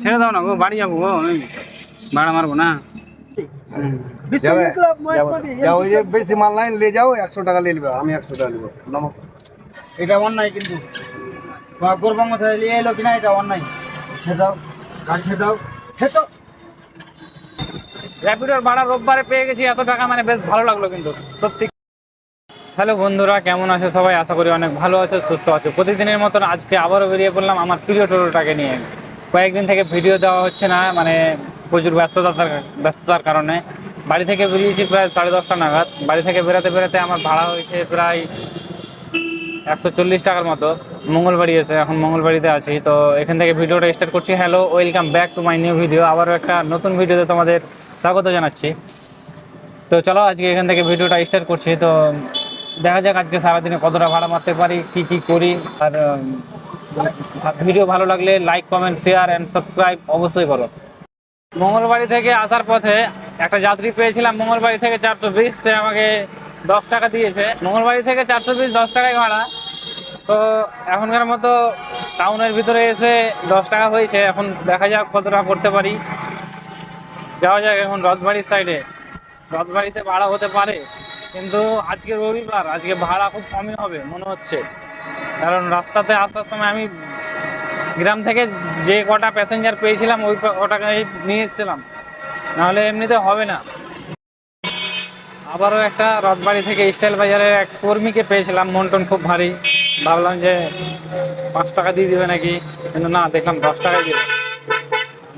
ছেড়ে দাও না গো, বাড়ি যাবো গো, আমি ভাড়া মারবো না। যাবে যাও, ওই যে বেশি মাল নাই নিয়ে যাও, 100 টাকা নিয়ে নেবে, আমি 100 টাকা নেবো। নামো। এটা অন্যায় কিন্তু গরবাঙ্গ থেকে নিয়ে এলো কিনা, এটা অন্যায়। ছেড়ে দাও, গাড়ি ছেড়ে দাও, ছেড়ে দাও। র্যাপিডোর ভাড়া রোববারে পেয়ে গেছি এত টাকা, মানে বেশ ভালো লাগলো কিন্তু সত্যি। হ্যালো বন্ধুরা, কেমন আছো সবাই? আশা করি অনেক ভালো আছো, সুস্থ আছো। প্রতিদিনের মতন আজকে আবারও বেরিয়ে পড়লাম আমার প্রিয় টোটোটাকে নিয়ে। কয়েকদিন থেকে ভিডিও দেওয়া হচ্ছে না, মানে প্রচুর ব্যস্ততার কারণে। বাড়ি থেকে বেরিয়েছি প্রায় 10:30 নাগাদ। বাড়ি থেকে বেরোতে বেরোতে আমার ভাড়া হয়েছে প্রায় 140 টাকার মতো। মঙ্গলবাড়ি এসে এখন মঙ্গলবাড়িতে আছি, তো এখান থেকে ভিডিওটা স্টার্ট করছি। Hello, welcome back to my new video. আবারও একটা নতুন ভিডিওতে তোমাদের স্বাগত জানাচ্ছি। তো চলো আজকে এখান থেকে ভিডিওটা স্টার্ট করছি। তো দেখা যাক আজকে সারাদিনে কতটা ভাড়া মারতে পারি, কি কি করি। আর ভিডিও ভালো লাগলে like, comment, share and subscribe অবশ্যই করো। মঙ্গলবাড়ি থেকে আসার পথে একটা যাত্রী পেয়েছিলাম, মঙ্গলবাড়ি থেকে 420, সে আমাকে 10 টাকা দিয়েছে। মঙ্গলবাড়ি থেকে 420, 10 টাকায় ভাড়া। তো এখনকার মতো টাউনের ভিতরে এসে 10 টাকা হয়েছে, এখন দেখা যাক কতটা করতে পারি। যাওয়া যাক এখন রথবাড়ির সাইডে। রথবাড়িতে ভাড়া হতে পারে, কিন্তু আজকে রবিবার, আজকে ভাড়া খুব কমই হবে মনে হচ্ছে। কারণ রাস্তাতে আসার সময় আমি গ্রাম থেকে যে কটা প্যাসেঞ্জার পেয়েছিলাম ওই কটাকে নিয়ে এসেছিলাম, নাহলে এমনিতে হবে না। আবারও একটা রথবাড়ি থেকে স্টাইল বাজারের এক কর্মীকে পেয়েছিলাম, মন টন খুব ভারী। ভাবলাম যে 5 টাকা দিয়ে দিবে নাকি, কিন্তু না, দেখলাম 10 টাকায় দিবে।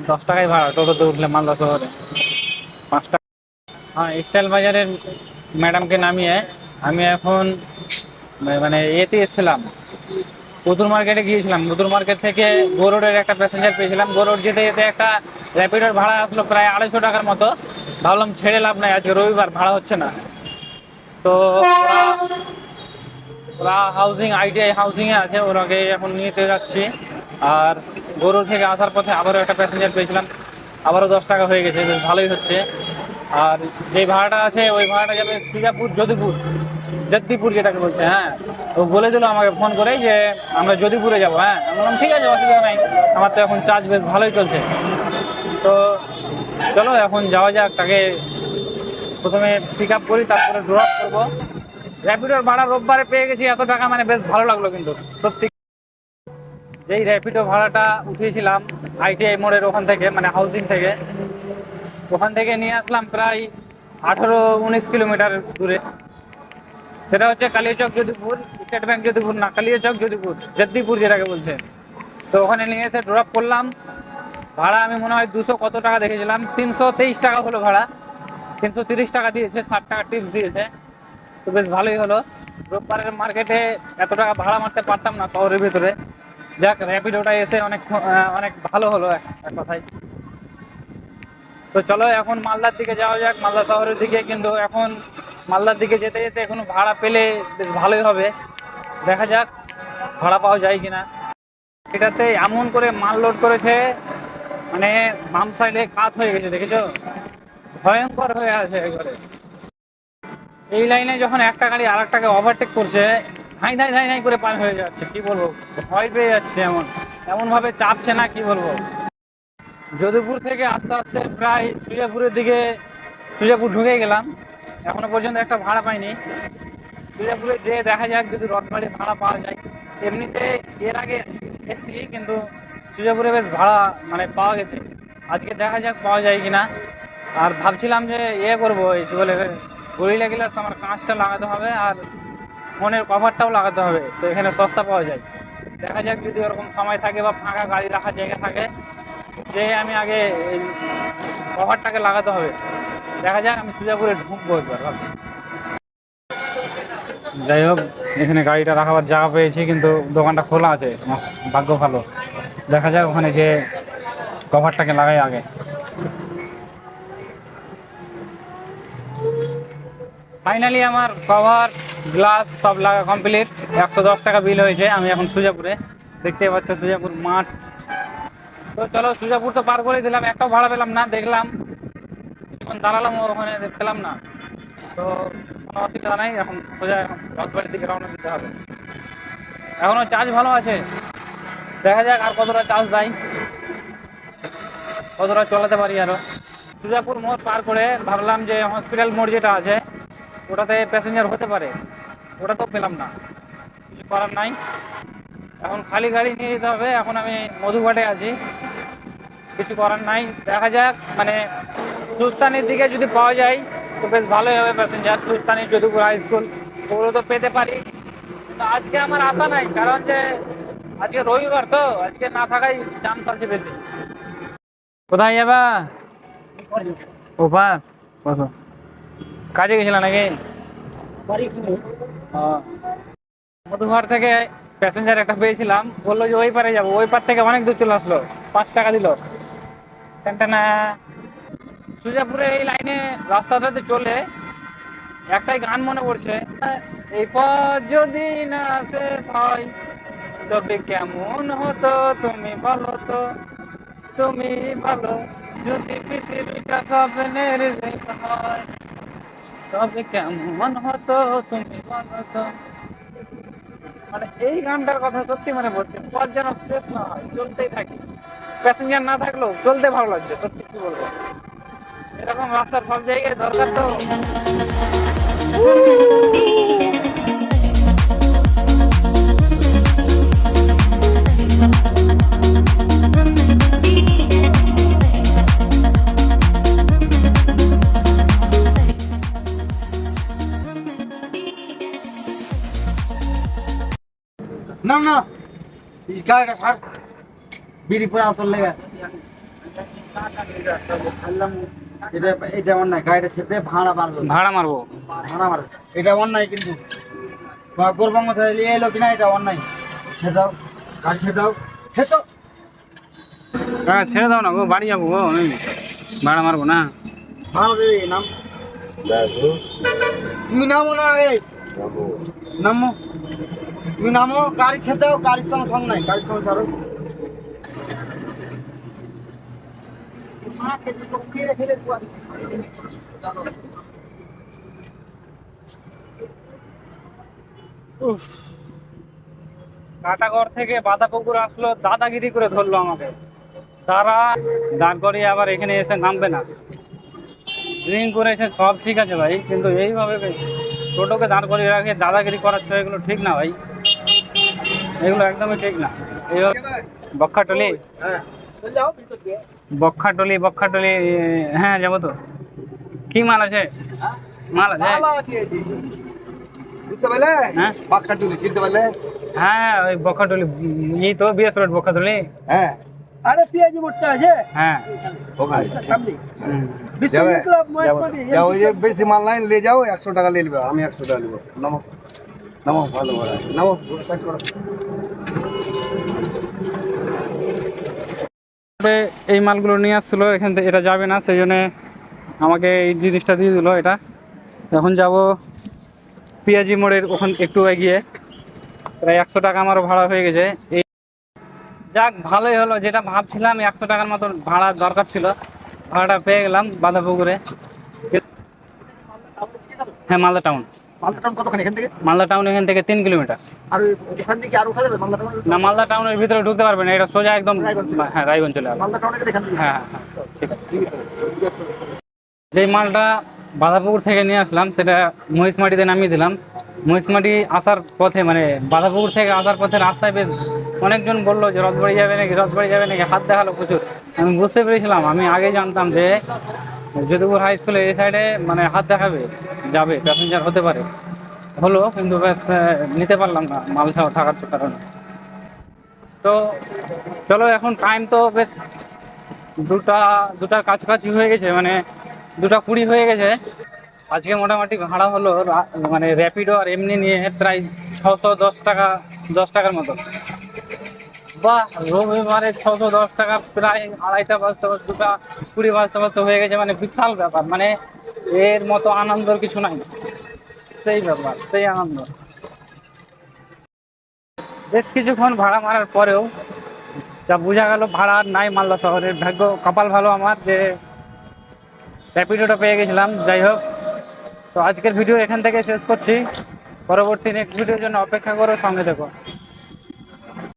10 টাকায় ভাড়া টোটোতে উঠলে মালদা শহরে 5 টাকা। হ্যাঁ, স্টাইল বাজারের ম্যাডামকে নামিয়ে আমি এখন মানে এতে এসেছিলাম, পুতুল মার্কেটে গিয়েছিলাম। পুতুল মার্কেট থেকে গোরোডের একটা প্যাসেঞ্জার পেয়েছিলাম। গোরোড যেতে যেতে একটা র্যাপিডোর ভাড়া আসলো প্রায় 250 টাকার মতো। ভাবলাম ছেড়ে লাভ নাই, আজকে রবিবার, ভাড়া হচ্ছে না। তো ওরা ITI হাউজিংয়ে আছে, ওরাকে এখন নিতে যাচ্ছি। আর গোরোড থেকে আসার পথে আবারও একটা প্যাসেঞ্জার পেয়েছিলাম, আবারও 10 টাকা হয়ে গেছে, বেশ ভালোই হচ্ছে। আর যে ভাড়াটা আছে ওই ভাড়াটা যাবে শ্রীরামপুর, যদিপুর যেটাকে বলছে। হ্যাঁ, ও বলে দিল আমাকে ফোন করে যে আমরা যদিপুরে যাবো। হ্যাঁ, আমি বললাম ঠিক আছে, অসুবিধা নাই, আমার তো এখন চার্জ বেশ ভালোই চলছে। তো চলো এখন যাওয়া যাক, তাকে প্রথমে পিক আপ করি, তারপরে ড্রপ করবো। র্যাপিডোর ভাড়া রোববারে পেয়ে গেছি এত টাকা, মানে বেশ ভালো লাগলো কিন্তু সত্যি। যেই র্যাপিডো ভাড়াটা উঠিয়েছিলাম ITI মোড়ের ওখান থেকে, মানে হাউজিং থেকে, ওখান থেকে নিয়ে আসলাম প্রায় 18-19 কিলোমিটার দূরে। সেটা হচ্ছে কালিয়াচক যদিপুর, স্টেট ব্যাংক যদিপুর না, কালিয়াচক যদিপুর যেটাকে বলছে। তো ওখানে নিয়ে এসে ড্রপ করলাম। ভাড়া আমি মনে হয় 200 কত টাকা দেখেছিলাম, 323 টাকা হলো ভাড়া। 330 টাকা দিয়েছে, 60 টাকা টিপস দিয়েছে। তো বেশ ভালোই হলো। রোববারের মার্কেটে এত টাকা ভাড়া মারতে পারতাম না শহরের ভিতরে। যাক, র্যাপিডোটা এসে অনেক অনেক ভালো হলো এক কথায়। তো চলো এখন মালদার দিকে যাওয়া যাক, মালদা শহরের দিকে। কিন্তু এখন মালদার দিকে যেতে যেতে কোনো ভাড়া পেলে বেশ ভালোই হবে। দেখা যাক ভাড়া পাওয়া যায় কিনা। এটাতে এমন করে মাল লোড করেছে, মানে বাম সাইডে কাত হয়ে গেছে, দেখেছো? ভয়ঙ্কর হয়ে আছে একবারে। এই লাইনে যখন একটা গাড়ি আর একটাকে ওভারটেক করছে, ধাই ধাই ধাই ধাই করে পার হয়ে যাচ্ছে, কি বলবো, ভয় পেয়ে যাচ্ছে। এমনভাবে চাপছে না, কি বলবো। যদুপুর থেকে আস্তে আস্তে প্রায় সুজাপুর ঢুকে গেলাম। এখনো পর্যন্ত একটা ভাড়া পাইনি। সুজাপুরে যে দেখা যাক যদি রথবাড়ির ভাড়া পাওয়া যায়। এমনিতে এর আগে এসেছি, কিন্তু সুজাপুরে বেশ ভাড়া মানে পাওয়া গেছে। আজকে দেখা যাক পাওয়া যায় কিনা। আর ভাবছিলাম যে করবো, এই কি বলে, গরিলা গ্লাস আমার কাঁচটা লাগাতে হবে, আর ফোনের কভারটাও লাগাতে হবে। তো এখানে সস্তা পাওয়া যায়। দেখা যাক যদি ওরকম সময় থাকে বা ফাঁকা গাড়ি রাখার জায়গা থাকে, যে আমি আগে এই কভারটাকে লাগাতে হবে। দেখা যাক, আমি সুজাপুরে ঢুকবো একবার ভাবছি। যাই হোক, এখানে গাড়িটা রাখাবার জায়গা পেয়েছি, কিন্তু দোকানটা খোলা আছে, ভাগ্য ভালো। দেখা যাক ওখানে যে কভারটাকে লাগাই আগে। ফাইনালি আমার কভার, গ্লাস সব লাগা কমপ্লিট। 110 টাকা বিল হয়েছে। আমি এখন সুজাপুরে, দেখতে পাচ্ছ সুজাপুর মাঠ। তো চলো, সুজাপুর তো পার করে দিলাম, একটাও ভাড়া পেলাম না। দেখলাম যখন দাঁড়ালাম ওখানে পেলাম না। তো কোনো অসুবিধা নাই, এখন সোজা এখন রথবাড়ির দিকে রওনা দিতে হবে। এখনও চার্জ ভালো আছে, দেখা যাক আর কতটা চার্জ দেয়। কতটা চালাতে পারি আরো। সুজাপুর মোড় পার করে ভাবলাম যে হসপিটাল মোড় যেটা আছে ওটাতে প্যাসেঞ্জার হতে পারে, ওটা তো পেলাম না, কিছু করার নাই। এখন খালি গাড়ি নিয়ে যেতে হবে। এখন আমি মধুঘাটে আছি, কিছু করার নাই। দেখা যাক, মানে সুস্তানির দিকে যদি পাওয়া যায় তো বেশ ভালোই হবে প্যাসেঞ্জার। সুস্তানি, যদুপুর হাই স্কুল ওগুলো তো পেতে পারি। তো আজকে আমার আশা নাই, কারণ যে আজকে রবিবার, তো আজকে না থাকাই চান্স আছে বেশি। কোথায় যাবা? ওপার কত কাজে গেছিল নাকি? মধুঘাট থেকে প্যাসেঞ্জার একটা পেয়েছিলাম, বললো যে ওই পারে যাবো। ওই পার থেকে অনেক দূর চলে আসলো, 5 টাকা দিল। টানটানা সুজাপুরে এই লাইনে রাস্তাটাতে চলে একটাই গান মনে পড়ছে, এই পথ যদি না শেষ হয় তবে কেমন হতো তুমি বলো তো, তুমি বলো, যদি পৃথিবীটা স্বপ্নের শেষ হয় তবে কেমন হতো তুমি বলো তো। মানে এই গানটার কথা সত্যি মনে পড়ছে। পথ যেন শেষ না হয়, চলতেই থাকি। প্যাসেঞ্জার না থাকলেও চলতে ভালো লাগছে, সত্যি কি বলবো। এরকম রাস্তার সব জায়গায় দরকার তো। না না, এই গাড়িটা ছাড়, বিড়ি পরে তোর লেগে। এটা এটা অন্যায়, গাড়িটা ছেড়ে দে, ভাড়া মারবো। ভাড়া মারবো? ভাড়া মারবো, এটা অন্যায় কিন্তু। তোমার গোরবাঙ্গ থেকে নিয়ে এলো কিনা, এটা অন্যায়। ছেড়ে দাও, গাড়ি ছেড়ে দাও, ছেড়ে দাও। হ্যাঁ ছেড়ে দাও না গো, বাড়ি যাবো গো আমি, ভাড়া মারবো না। ভাড়া দে, নাম। তুমি নামো না, এই নামো, তুমি নামো, গাড়ি ছেড়ে দাও। গাড়ির সঙ্গে সঙ্গ নাই, গাড়ির সঙ্গে ছাড়ো। কাটাগড় থেকে বাঁধাপুকুর আসলো, দাদাগিরি করে ধরলো আমাকে। তারা দাঁড় করিয়ে আবার এখানে এসে নামবে না। ড্রিঙ্ক করেছে সব ঠিক আছে ভাই, কিন্তু এইভাবে টোটোকে দাঁড় করিয়ে রাখে দাদাগিরি করাচ্ছ, এগুলো ঠিক না ভাই, এগুলো একদমই ঠিক না। এইভাবে বক্ষাটলি, হ্যাঁ বক্ষাটলি, বক্ষাটলি, হ্যাঁ যাবো তো। কি মাল আছে? মাল আছে? বুঝতে পারলে? হ্যাঁ বাক্কাটুলি চিনতে পারলে? হ্যাঁ, ওই বক্ষাটলি, এই তো বিএস রোড বক্ষাটলি। হ্যাঁ, আরে পিয়াজি মোড়টা আছে হ্যাঁ ওখানে সামনে হুম। যাবে, ক্লাব যাও, ওই যে বেশি মাল নাই, নিয়ে যাও, 100 টাকা নিয়ে নেবে, আমি 100 টাকা নেবো। নামো নামো, ভালো ভালো নামো, সাইড করো। তবে এই মালগুলো নিয়ে আসছিলো এখান থেকে, এটা যাবে না, সেই জন্য আমাকে এই জিনিসটা দিয়ে দিল। এটা এখন যাব পিয়াজি মোড়ের ওখান একটু এগিয়ে, প্রায় 100 টাকা আমারও ভাড়া হয়ে গেছে। এই যাক ভালোই হলো, যেটা ভাবছিলাম 100 টাকার মতো ভাড়া দরকার ছিল, ভাড়াটা পেয়ে গেলাম বাঁধাপুকুরে। হ্যাঁ মালদা টাউন। মালদা টাউন কতখানি এখান থেকে? মালদা টাউন এখান থেকে 3 কিলোমিটার। আর ওখান থেকে আর উঠা যাবে মালদা টাউন? না, মালদা টাউনের ভিতরে ঢুকতে পারবে না, এটা সোজা একদম। হ্যাঁ রায়গঞ্জ চলে আসবে। মালদা টাউনে গেলে এখান থেকে? হ্যাঁ হ্যাঁ ঠিক আছে। যেই মালটা বাঁধাপুকুর থেকে নিয়ে আসলাম সেটা মহিষমাটিতে নামিয়ে দিলাম। মহিষমাটি আসার পথে, মানে বাঁধাপুকুর থেকে আসার পথে রাস্তায় বেশ অনেকজন বললো যে রথবাড়ি যাবে নাকি, রথবাড়ি যাবে নাকি, হাত দেখালো প্রচুর। আমি বুঝতে পেরেছিলাম, আমি আগে জানতাম যে যদুপুর হাই স্কুলে এই সাইডে মানে হাত দেখাবে, যাবে, প্যাসেঞ্জার হতে পারে। হলো, কিন্তু বেশ নিতে পারলাম না মাল ছাড়া থাকার কারণে। তো চলো, এখন টাইম তো বেশ দুটার কাছাকাছি হয়ে গেছে, মানে 2:20 হয়ে গেছে। আজকে মোটামুটি ভাড়া হলো মানে র্যাপিডো আর এমনি নিয়ে প্রায় 610 টাকা, 10 টাকার মতো। বাহ, রবিবারে 610 টাকা, প্রায় 2:30 বাজতে বাজতে, 2:20 বাজতে বাজতে হয়ে গেছে। মানে বিশাল ব্যাপার, মানে এর মতো আনন্দর কিছু নাই। সেই ব্যাপার, সেই আনন্দ। বেশ কিছুক্ষণ ভাড়া মারার পরেও যা বোঝা গেল, ভাড়া আর নাই মালদা শহরের। ভাগ্য, কপাল ভালো আমার যে র্যাপিডোটা পেয়ে গেছিলাম। যাই হোক, তো আজকের ভিডিও এখান থেকে শেষ করছি। পরবর্তী নেক্সট ভিডিওর জন্য অপেক্ষা করো, সঙ্গে দেখো।